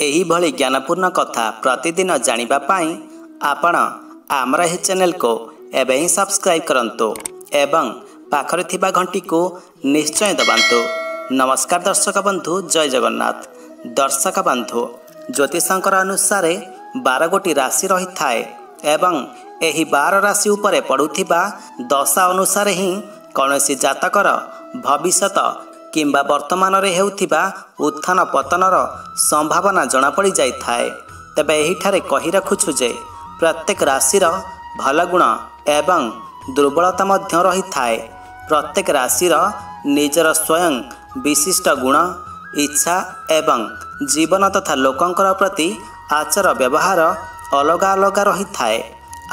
एही भली ज्ञानपूर्ण कथा प्रतिदिन जानिबा पाई आपण आमर ही चैनल को एबे ही सब्सक्राइब करंतु एवं पाखरे थिबा घंटी को निश्चय दबांतु। नमस्कार दर्शक बंधु, जय जगन्नाथ। दर्शक बंधु, ज्योतिषंकर अनुसार 12 गोटी राशि रही थाए एवं एही 12 राशि उपरे पड़ुथिबा दशा अनुसार ही कौनसी जातकर भविष्यत किंबा वर्तमान रे हेउथिबा उत्थान पतनर संभावना जना पड़ी जाई थाए। तबे एही ठारे कहि रखुछु जे प्रत्येक राशिर भल गुण एवं दुर्बलता मध्य रही थाए। प्रत्येक राशिर निजर स्वयं विशिष्ट गुण, इच्छा एवं जीवन तथा लोकंकर प्रति आचार व्यवहार अलगा अलगा रही थाए।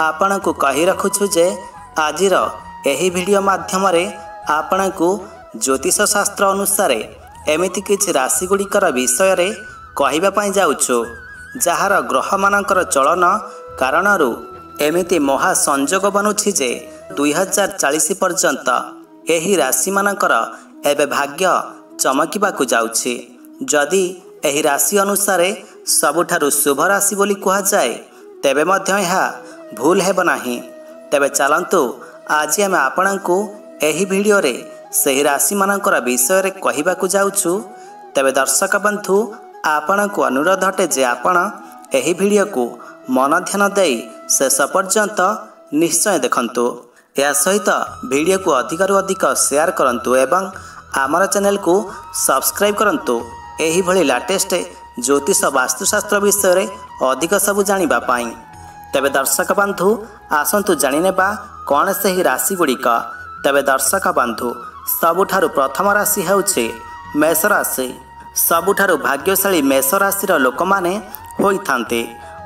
आपण को कहि रखुछु जे आजिर एही वीडियो माध्यम रे आपण को ज्योतिष शास्त्र अनुसार एमिति किछि राशि गुड़िकर विषय रे कहिबा पई जाउछु, जहार ग्रह मानकर चलन कारणरू एमिति महा संयोग बनुछि जे 2040 पर्यंत एही राशि मानकर एबे भाग्य चमकिबाकु जाउछि। जदि एही राशि अनुसार सबुठारु शुभ राशि बोली कुहा जाए तेबे मध्य यह भूल हेब नाही। तेबे चलंतु आज आम आपणको एही वीडियो रे सही राशि मानकर विषय रे कहिबाकु जाउछु। तेबे दर्शक बंधु, आपण को अनुरोध हटे जे आपण एही वीडियो को मन ध्यान देई शेष पर्यंत निश्चय देखंतु। या सहित वीडियो को अधिकरु अधिक शेयर करंतु एवं आमर चैनल को सब्सक्राइब करंतु। एही भली लेटेस्ट ज्योतिष वास्तुशास्त्र विषय रे अधिक सब जानिबा पाई। तेबे दर्शक बंधु, आसंतु जानि नेबा कोन सही राशि गुड़िक। तेबे दर्शक बंधु, सबुठारु प्रथम राशि हेउछि मेष राशि। सबुठारु भाग्यशाली मेष राशिर लोक माने होइथान्ते।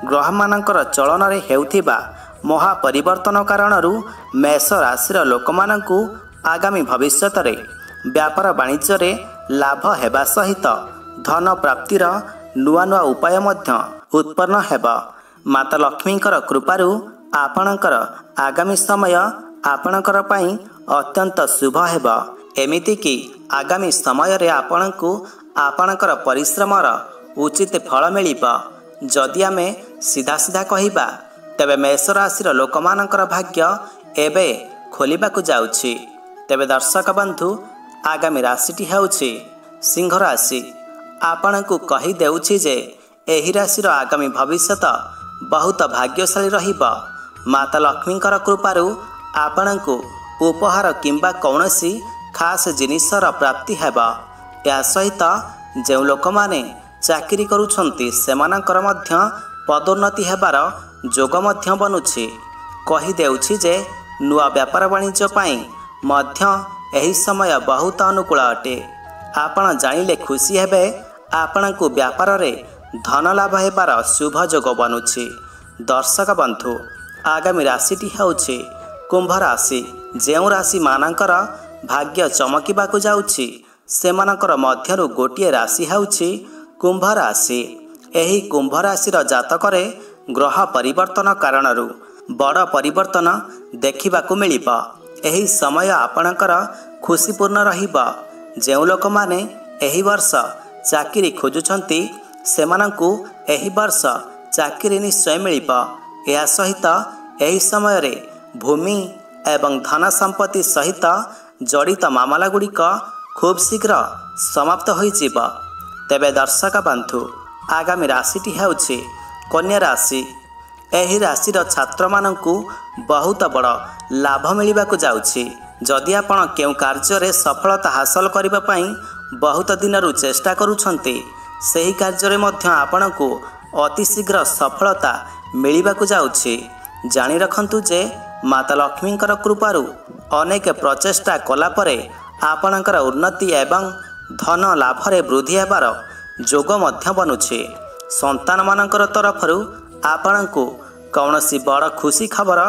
ग्रह मानकर चलन रे हेउथिबा महा परिवर्तन कारणरू मेष राशिर लोक मानकु आगामी भविष्यत रे व्यापार वाणिज्य रे लाभ हेबा सहित धन प्राप्तिर नुआ नुआ उपाय मध्य उत्पन्न हेब। माता लक्ष्मीकर कृपारू आपणकर आगामी समय आपणकर पई अत्यंत शुभ हेब। एमिति कि आगामी समय रे आपणको आपणकर परिश्रमर उचित फल मिलिब। जदि आमे सीधा सीधा कहिबा तेबे मेष राशिर लोकमानकर भाग्य एबे खोलिबाकु जाउछि। तेबे दर्शक बंधु, आगामी राशिटी हेउछि सिंह राशि। आपणको कहि देउछि जे एही राशिर आगामी भविष्यत बहुत भाग्यशाली रहिब। माता लक्ष्मीकर कृपारू आपणको उपहार किंबा कौनसी खास जिनिसर प्राप्ति हेबा। या सहित जो लोक माने चाकरी करुछंती सेमानकर मध्य पदोन्नति हेबार जोग मध्य बनुछि। कहि देउछि जे नुआ व्यापार वाणिज्य पाई मध्य एही समय बहुत अनुकूल अटे। आपण जानिले खुशी हेबे आपणको व्यापार रे धन लाभ हेबार शुभ जोग बनुछि। दर्शक बंधु, आगामी राशिटी हेउछि कुंभ राशि। जेउ राशि मानकर भाग्य चमकिबाकु जाउछि सेमानकर मध्यरु गोटिए राशि हेउछि कुंभ राशि। एही कुंभ राशिर जातकरे ग्रह परिवर्तन कारणरू बड़ परिवर्तन देखिबाकु मिलिब। एही समय आपणकर खुशीपूर्ण रहिब। जेउ लोक माने एही वर्ष चाकरी खोजुछंती सेमानंकु एही वर्ष चाकरी निश्चय मिलिब। या सहित एही समय रे भूमि एवं धन संपत्ति सहित जड़ित मामला गुड़िक खूब शीघ्र समाप्त होइजिब। तेबे दर्शक बंधु, आगामी राशिटी हेउछि कन्या राशि। एही राशिर छात्र मानंकु बहुत बड़ लाभ मिलिबाकु जाउछि। जदि आपण केउ कार्य रे सफलता हासिल करिबा पई बहुत दिनरु चेष्टा करूछंती सेही कार्य रे मध्य आपणको अति शीघ्र सफलता मिलिबाकु जाउछि। जानि रखंतु जे माता लक्ष्मीकर कृपारू अनेक प्रचेष्टा कला परे आपणकर उन्नति एवं धन लाभरे वृद्धि हेबार जोग मध्य बनुछि। संतान मानकर तरफरू आपणको कौनसी बड़ खुशी खबर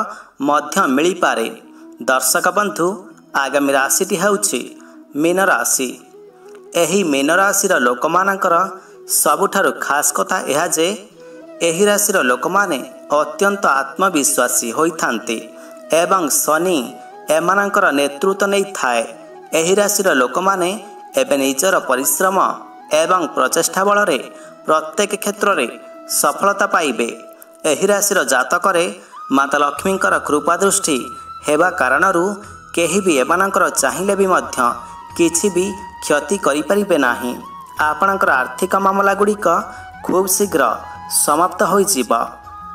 मध्य मिली पारे। दर्शक बंधु, आगामी राशिटी हेउछि मीन राशि। एही मीन राशिर लोकमानकर सबुठारु खास कथा एहा जे एही राशिर लोकमाने अत्यंत आत्मविश्वासी होइथान्ते एवं शनि एमानकर नेतृत्व नहीं थाए। एही राशिर लोक माने एबे निजर परिश्रम एवं प्रचेष्टा बल रे प्रत्येक क्षेत्र में सफलता पाइबे। एही राशि जातकरे माता लक्ष्मींकर कृपा दृष्टि हेबा कारणरू केही भी एमानंकर चाहिले भी मध्य किछि भी क्षति करि परिबे नाही। आपणकर आर्थिक मामला गुड़िक खूब शीघ्र समाप्त हो जिवो।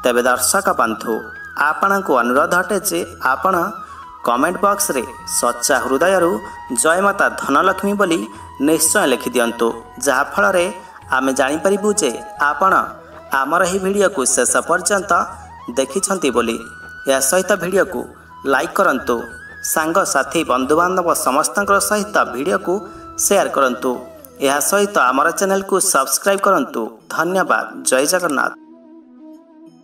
तेबे दर्शक बंधु आपण को अनुरोध अटे जे आपण कमेंट बॉक्स रे सच्चा हृदयरू जय माता धनलक्ष्मी बोली निश्चय लिखि दियंतु, जहा फल रे आमे जानि परिबु जे आपण आमर ही वीडियो को शेष पर्यंत देखिछंती बोली। या सहित वीडियो को लाइक करंतु, सांग साथी बंधु बांधव समस्त सहित वीडियो को शेयर करंतु। यह सहित आमर चैनल को सब्सक्राइब करंतु। धन्यवाद। जय जगन्नाथ।